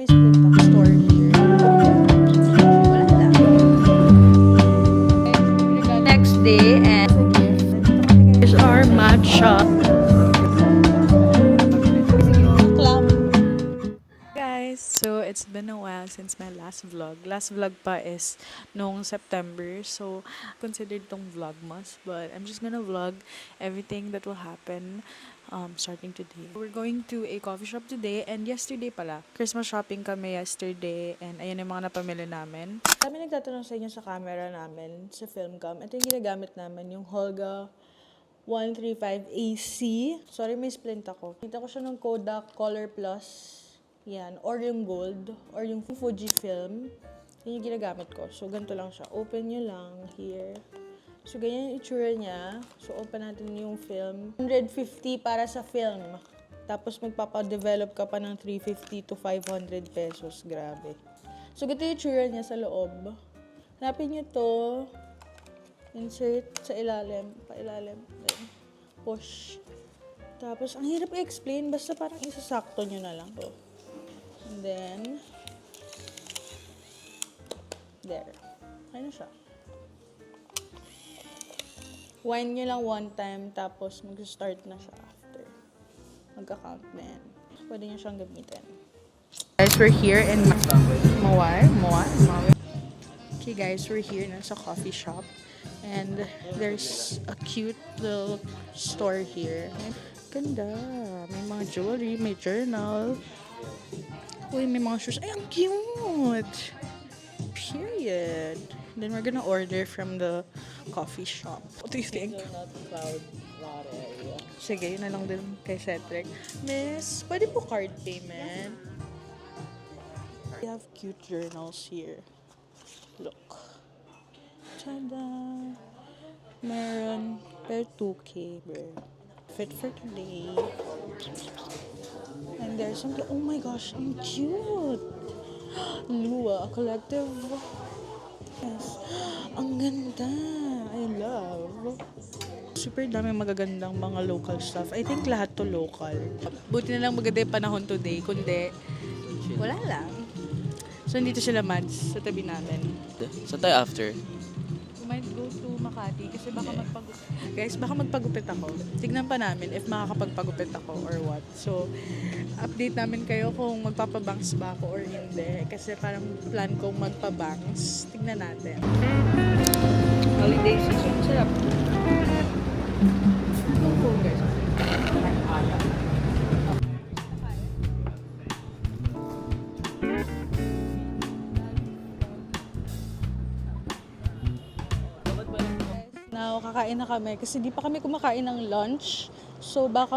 May split up store here. Wala lang. Next day, and here's our matcha. Club. Guys, so it's been a while since my last vlog. Last vlog pa is noong September, so considered tong vlogmas, but I'm just gonna vlog everything that will happen starting today. We're going to a coffee shop today, and yesterday pala, Christmas shopping kami yesterday, and ayan yung mga napamili namin. Kami nagtatanong sa inyo sa camera namin, sa Filmcam. Ito yung ginagamit namin, yung Holga 135 AC. Sorry, may splint ako. Kita ko siya ng Kodak Color Plus. Yan. Or yung gold. Or yung Fujifilm. Yan yung ginagamit ko. So, ganito lang siya. Open nyo lang here. So, ganyan yung itsura niya. So, open natin yung film. 150 para sa film. Tapos, magpapadevelop ka pa ng 350 to 500 pesos. Grabe. So, ganito yung itsura niya sa loob. Hanapin nyo to. Insert sa ilalim. Pa-ilalim. Then, push. Tapos, ang hirap i-explain. Basta parang isasakto nyo na lang to. And then, there. Ano siya? Wind nyo lang one time, tapos mag-start na siya after. Magka-count na yan. Pwede nyo siyang gamitin. Guys, we're here in Mawai. Okay guys, we're here na sa coffee shop. And there's a cute little store here. Ganda. May mga jewelry, may journal. Uy, may mga shoes. Ay, ang cute! Period. Then we're gonna order from the coffee shop. What do you think? Sige, yun na lang din kay Cedric. Miss, pwede po card payment? We have cute journals here. Look. Tada! Meron per 2K, bro. Fit for today. And there's something, oh my gosh, ang cute! Lua, a collective. Yes. Ang ganda. I love. Super dami magagandang mga local stuff. I think lahat to local. Buti na lang maganda yung panahon today. Kundi, wala lang. So, nandito sila, Mads, sa tabi namin. Saan tayo after? We might go to Makati kasi baka magpagupit. Guys, baka magpagupit ako. Tignan pa namin if makakapagpagupit ako or what. So, update namin kayo kung magpapabangs ba ako or hindi. Kasi parang plan kong magpabangs. Tignan natin. Holiday season. Sarap. Ang cool, guys. Now, kakain na kami kasi di pa kami kumakain ng lunch. So, baka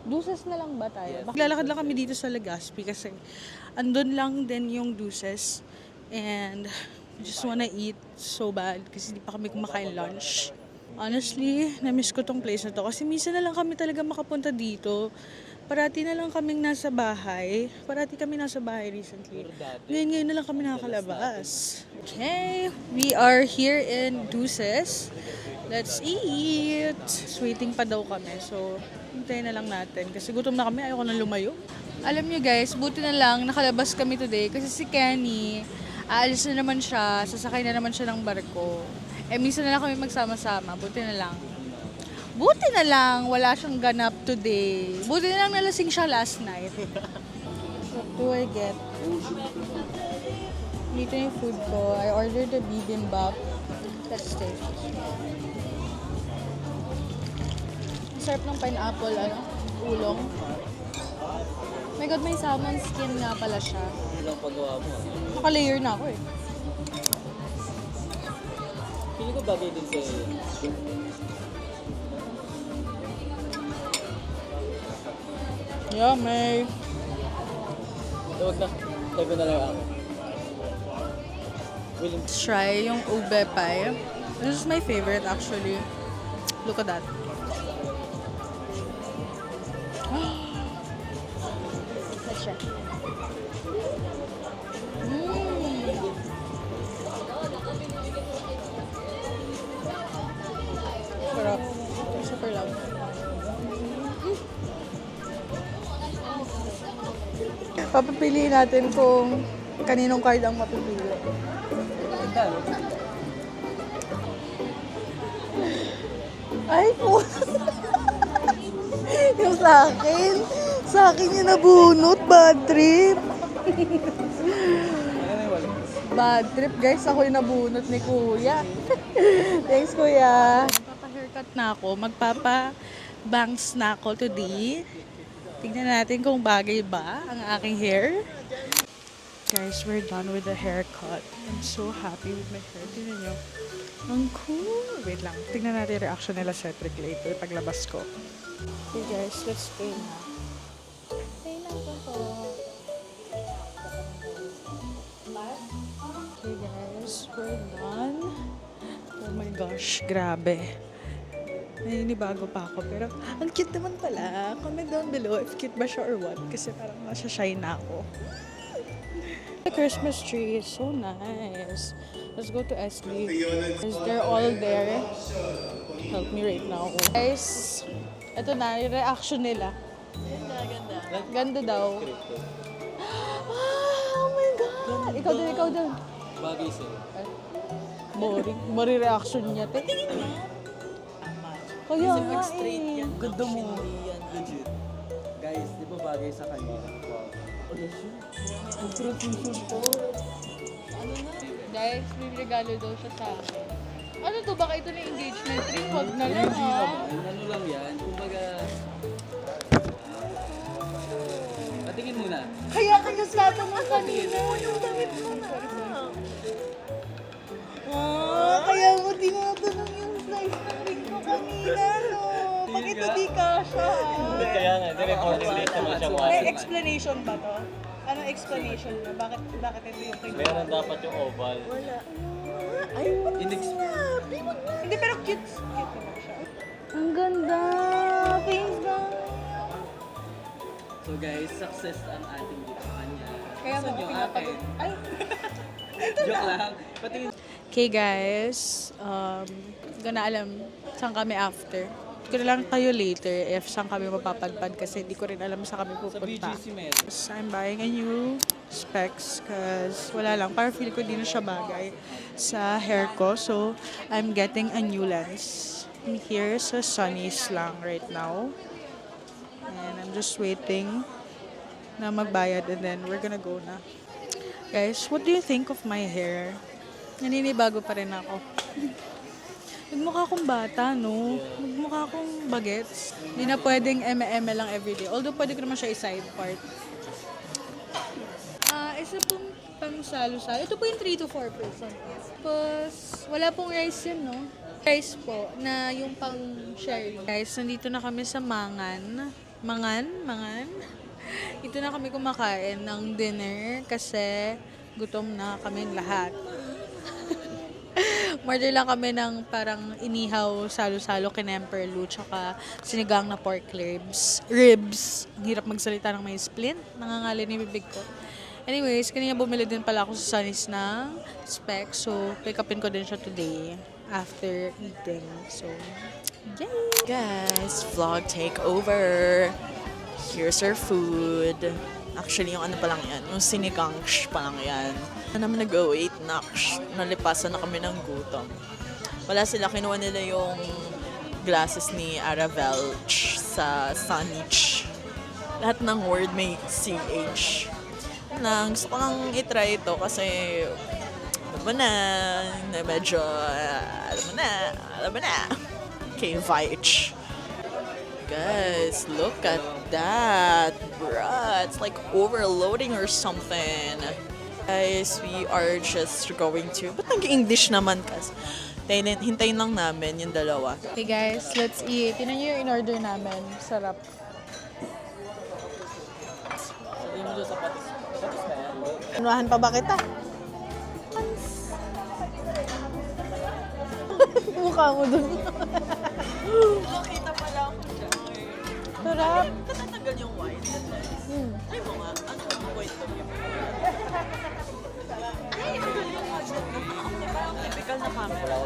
Duces na lang ba tayo? Lalakad lang kami dito sa Legazpi kasi andun lang din yung Duces. And just wanna eat so bad kasi di pa kami kumakain lunch. Honestly, na-miss ko tong place na to kasi minsan na lang kami talaga makapunta dito. Parati na lang kaming nasa bahay. Parati kami nasa bahay recently. Ngayon na lang kami nakakalabas. Okay, we are here in Duces. Let's eat! Waiting pa daw kami. So, hintayin na lang natin. Kasi gutom na kami. Ayoko na lumayo. Alam nyo guys, buti na lang nakalabas kami today. Kasi si Kenny, aalis na naman siya. Sasakay na naman siya ng barko. Minsan na lang kami magsama-sama. Buti na lang. Buti na lang, wala siyang ganap today. Buti na lang nalasing siya last night. What do I get? Dito yung food ko. I ordered the bibimbap. Let's taste. Ang sarap ng pineapple, ulong. Oh my God, may salmon skin nga pala siya. Ilang pagawa mo? Naka-layer na ako eh. Pili ko bagay din sa Yummy! Tawag na. Tayo na lang ako. Willing Let's try yung ube pie. This is my favorite actually. Look at that. Let's try. Sarap. Super love. Papapiliin natin kung kaninong card ang mapipili. Ay po. Yung sa akin. Sa akin yung nabunot. Bad trip. Bad trip, guys. Ako yung nabunot ni Kuya. Thanks, Kuya. Magpapa-haircut na ako. Magpapa-bangs na ako today. Tignan natin kung bagay ba ang aking hair. Guys, we're done with the haircut. I'm so happy with my hair. Tignan nyo. Ang cool. Wait lang. Tignan natin yung reaction nila Cedric later paglabas ko. Okay guys, let's pray na. Pray na po. Okay guys, we're done. Oh my gosh, grabe. Naninibago pa ako, pero ang cute naman pala. Comment down below if cute ba siya or what. Kasi parang masya-shine na ako. The Christmas tree is so nice. Let's go to SB. Because they're all there. Help me right now. Guys, ito na, yung reaction nila. Ganda daw. Oh my God! Ikaw dun. Bagay sa'yo. Boring. Boring reaction niya. Tingin mo. Kaya nga eh. Ganda mo. Yan, legit. Guys, di ba bagay sa kanya? Wow. Guys, may regalo daw siya sa akin. Ano to? Baka ito na engagement ring? Huwag na lang ha. Ano lang yan? Kumbaga... Patingin muna. Kaya kayo slata mo kanina. Yung damit mo na. Kaya mo tinatanong yung slice ng ring ko kanina, no? Bakit hindi kasha? Kaya nga, recording late naman siya. May explanation ba to? Anong explanation mo? Bakit ito yung kinuha? Meron dapat yung oval. Wala. Ay, hindi, pero cute. Cute naman siya. Ang ganda. Thanks, guys. So guys, success ang ating dito kanya. Kaya mo pinapagod. Ay, Joke lang. Patingin. okay guys, gonna alam saan kami after. Hindi ko na lang kayo later if saan kami mapapadpad kasi hindi ko rin alam saan kami Sa pupunta. BGC meron. I'm buying a new specs cause wala lang. Parang feel ko di na siya bagay sa hair ko. So, I'm getting a new lens. I'm here sa Sunny's lang right now. And I'm just waiting na magbayad and then we're gonna go na. Guys, what do you think of my hair? Naninibago pa rin ako. Nagmukha akong bata, no? Nagmukha akong bagets. Hindi na pwedeng eme-eme lang everyday. Although pwede ko naman siya i-side part. Isa pong pang salo-salo. Ito po yung 3 to 4 person. Tapos, wala pong rice yun, no? Rice po, na yung pang sharing. Guys, nandito na kami sa Mangan. Mangan. Ito na kami kumakain ng dinner kasi gutom na kami lahat. Order lang kami ng parang inihaw, salo-salo, kinemperlu, tsaka sinigang na pork ribs. Ang hirap magsalita ng may splint. Nangangalin yung bibig ko. Anyways, kanina bumili din pala ako sa Sunny's ng specs. So, pick upin ko din siya today after eating. So, yay! Guys, vlog takeover. Here's our food. Actually, yung ano pa lang yan, yung sinigang pa lang yan. Na naman nag-wait na, nalipasan na kami ng gutom. Wala sila, kinuha nila yung glasses ni Aravel sa Sunny. Lahat ng word may CH. Gusto ko lang itry ito kasi alam mo na, medyo alam mo na. Okay, Vich. Guys, look at that, bruh. It's like overloading or something. Guys, we are just going to... Ba't nag-English naman kas? Hintayin lang namin yung dalawa. Okay guys, let's eat. Yun yung in-order namin. Sarap. Sabihin mo doon sapatos. Sapatos na yan. Unahan pa ba kita? Mukha mo dun. Nakita pala ako dyan. Sarap. Tatanggal yung white. Ay mo nga, ano yung white to yun? Ay, ang galing mo dyan. Parang typical na camera.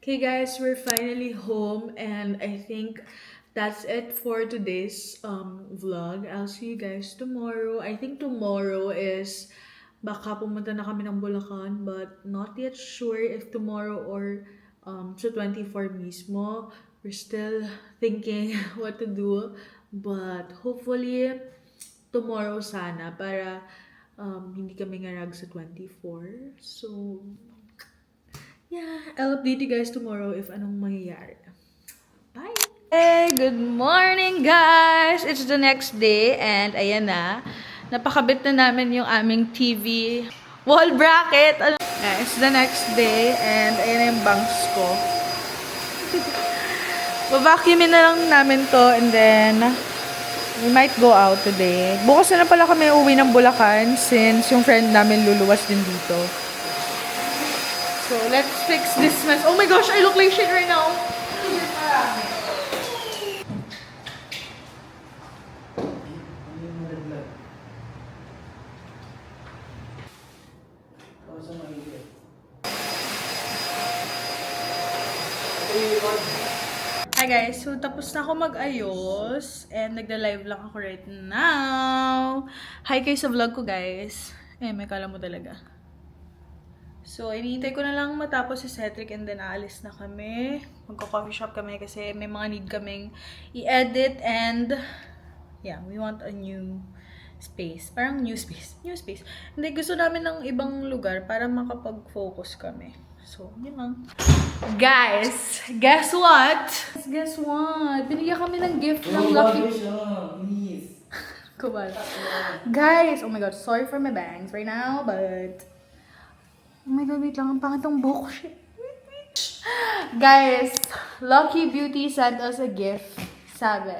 Okay guys, we're finally home and I think that's it for today's vlog. I'll see you guys tomorrow. I think tomorrow is baka pumunta na kami ng Bulacan, but not yet sure if tomorrow or sa 24 mismo. We're still thinking what to do, but hopefully tomorrow sana para hindi kami ngarag sa 24. So yeah, I'll update you guys tomorrow if anong mangyayari. Bye! Hey, good morning guys! It's the next day and ayan na. Napakabit na namin yung aming TV wall bracket. Yeah, it's the next day and ayan na yung bangs ko. Vacuumin na lang namin to and then we might go out today. Bukas na pala kami uwi ng Bulacan since yung friend namin luluwas din dito. So, let's fix this mess. Oh my gosh, I look like shit right now. Hi guys, so tapos na ako mag-ayos and nagda-live lang ako right now. Hi kayo sa vlog ko guys. May kala mo talaga. So, inihintay ko na lang matapos si Cedric and then aalis na kami. Magko-coffee shop kami kasi may mga need kaming i-edit and yeah, we want a new space. Parang new space. New space. Hindi, gusto namin ng ibang lugar para makapag-focus kami. So, yun lang. Guys, guess what? Guess what? Binigyan kami ng gift ng Lucky... Kubal. Guys, oh my god, sorry for my bangs right now, but... Oh my god, wait lang. Ang pangit ang buhok. Shit. Guys, Lucky Beauty sent us a gift. Sabi,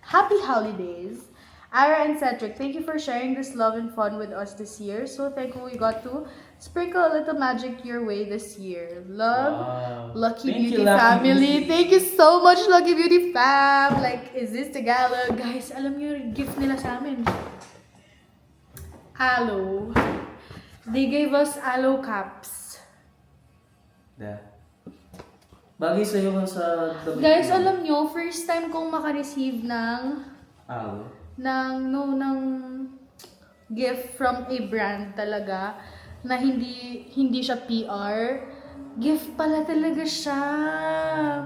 Happy Holidays. Ara and Cedric, thank you for sharing this love and fun with us this year. So thankful we got to sprinkle a little magic your way this year. Love, Wow. Lucky Thank Beauty you, Lucky family. Beauty. Thank you so much, Lucky Beauty fam. Like, is this Tagalog? Guys, alam niyo yung gift nila sa amin. Aloe. They gave us aloe caps. Bagay sa'yo nga sa damit. Guys, alam nyo, first time kong makareceive ng gift from a brand talaga na hindi siya PR. Gift pala talaga siya.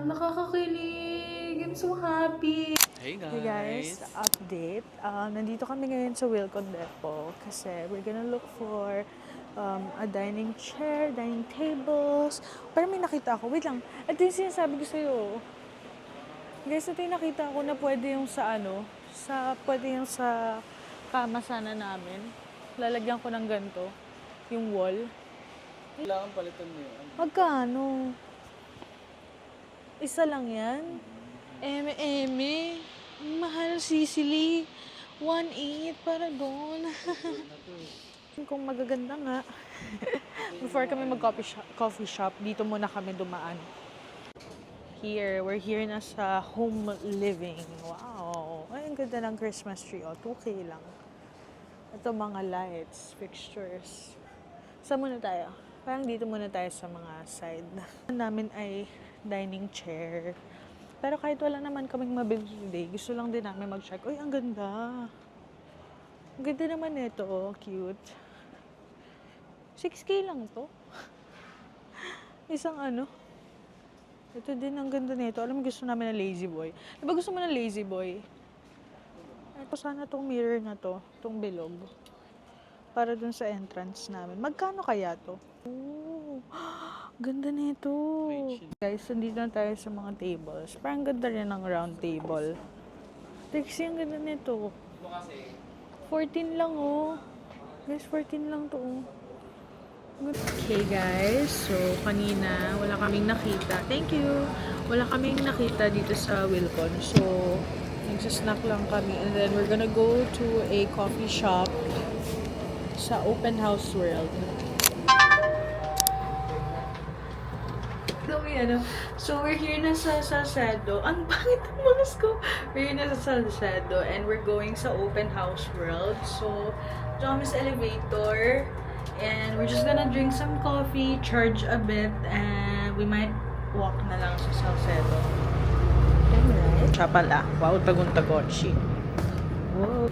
Nakakakilig. I'm so happy. Hey guys. Hey guys, update. Nandito kami ngayon sa Wilcon Depot kasi we're gonna look for a dining chair, dining tables. Pero may nakita ako. Wait lang. Ito yung sinasabi ko sa'yo. Guys, ito yung nakita ko na pwede yung pwede yung sa kama sana namin. Lalagyan ko ng ganito. Yung wall. Kailangan palitan mo yun. Magkano? Isa lang yan? Eme. Mahal, Sicily. 1.8 para doon. Kung magaganda nga. Before kami mag-coffee shop, dito muna kami dumaan. We're here na sa home living. Wow! Ay, ang ganda ng Christmas tree. 2K lang. Ito mga lights, fixtures. Saan muna tayo? Parang dito muna tayo sa mga side. Namin ay dining chair. Pero kahit wala naman kaming mabili today, gusto lang din namin mag-check. Uy, ang ganda. Ang ganda naman ito. Cute. 6K lang to. Isang Ito din, ang ganda nito. Alam mo, gusto namin ng Lazy Boy. Diba gusto mo ng Lazy Boy? Ito sana tong mirror na to. Tong bilog. Para dun sa entrance namin. Magkano kaya to? Oh, ganda nito. Guys, nandito na tayo sa mga tables. Parang ganda rin ng round table. Trixie, ang ganda nito. 14 lang Guys, 14 lang to Okay guys, so kanina wala kaming nakita. Thank you. Wala kaming nakita dito sa Wilcon. So, nagsasnack lang kami. And then we're gonna go to a coffee shop sa Open House World. So, we're here na sa Salcedo. Ang pangit ang malas ko. We're here na sa Salcedo and we're going sa Open House World. So, dito kami sa elevator. And we're just gonna drink some coffee, charge a bit, and we might walk na lang sa Salcedo. right? Siya pala. Wow, tagun-tagochi. Wow.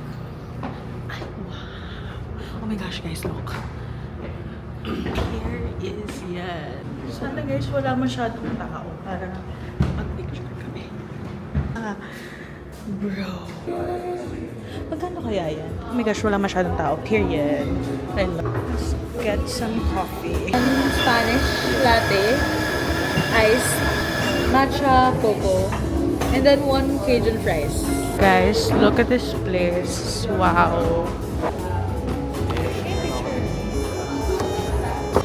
Ay, wow. Oh my gosh, guys, look. Here is yan. Sana guys, wala masyadong tao para mag-picture kami. Bro. Magkano kaya yan? Oh my gosh, wala masyadong tao. Period. Let's get some coffee. Spanish latte, iced matcha cocoa, and then 1 Cajun fries. Guys, look at this place. Wow.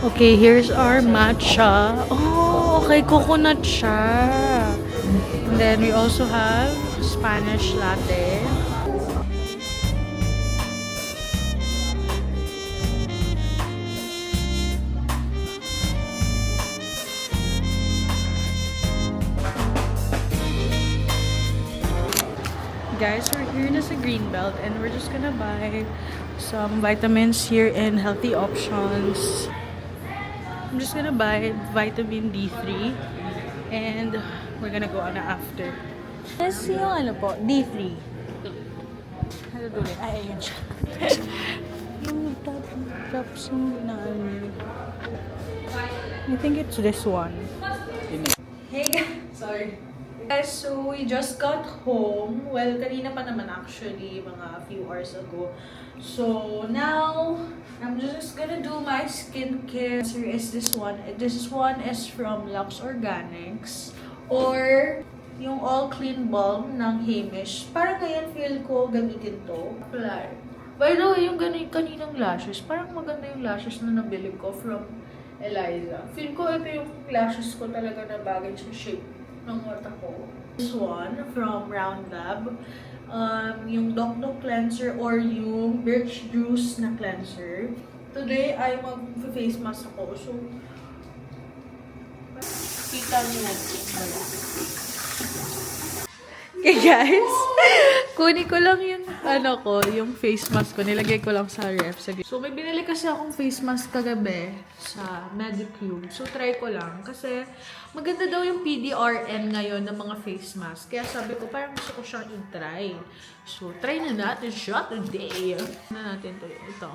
Okay, here's our matcha. Oh, okay, coconut siya. And then we also have Spanish latte. Guys, we're here na sa Greenbelt and we're just gonna buy some vitamins here in Healthy Options. I'm just gonna buy vitamin D3 and we're gonna go on after. Yes, yung ano po, D3. Ano doon? Ay, ayun siya. Yung drops yung inaano. I think it's this one. Hey guys! Sorry. Guys, so we just got home. Well, kanina pa naman actually, mga few hours ago. So now, I'm just gonna do my skincare. Here is this one. This one is from Lux Organics. Or yung All Clean Balm ng Hamish. Parang ngayon feel ko gamitin to. Apply. By the way, yung kaninang lashes, parang maganda yung lashes na nabili ko from Eliza. Feel ko ito yung lashes ko talaga na bagay sa shape ng mata ko. This one from Round Lab. Yung Doc Doc cleanser or yung birch juice na cleanser. Today ay mag-face mask ako. So, kita niyo okay guys, kunin ko lang yung yung face mask ko. Nilagay ko lang sa ref. So may binili kasi akong face mask kagabi sa Medicube. So try ko lang kasi maganda daw yung PDRN ngayon ng mga face mask. Kaya sabi ko parang gusto ko siyang i-try. So try na natin siya today. Na natin to ito.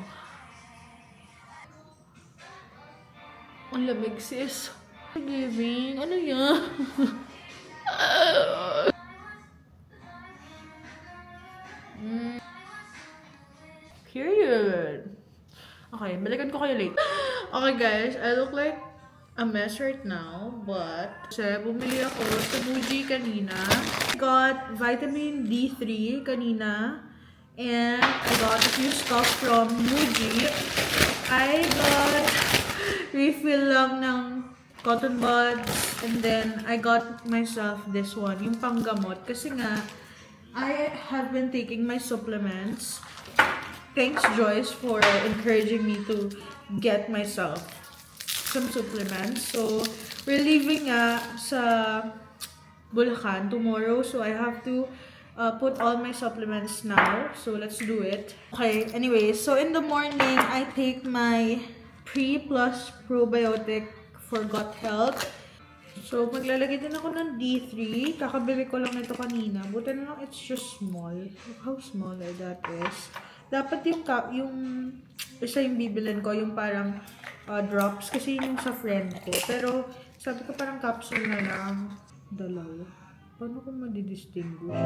Ang lamig sis. Giving. Ano yan? Period. Okay, balikan ko kayo late. Okay guys, I look like a mess right now, but kasi bumili ako sa Muji kanina. Got vitamin D3 kanina. And I got a few stuff from Muji. I got refill lang ng cotton buds. And then, I got myself this one, yung panggamot. Kasi nga, I have been taking my supplements. Thanks, Joyce, for encouraging me to get myself some supplements. So, we're leaving sa Bulacan tomorrow. So, I have to put all my supplements now. So, let's do it. Okay, anyway. So, in the morning, I take my Pre Plus Probiotic for gut health. So, maglalagay din ako ng D3. Kakabili ko lang ito kanina. Buti na lang, it's just small. Look how small that is. Dapat yung isa yung bibilin ko, yung parang drops. Kasi yung sa friend ko. Pero, sabi ko parang capsule na lang. Dalawa. Paano ko madidistinguish?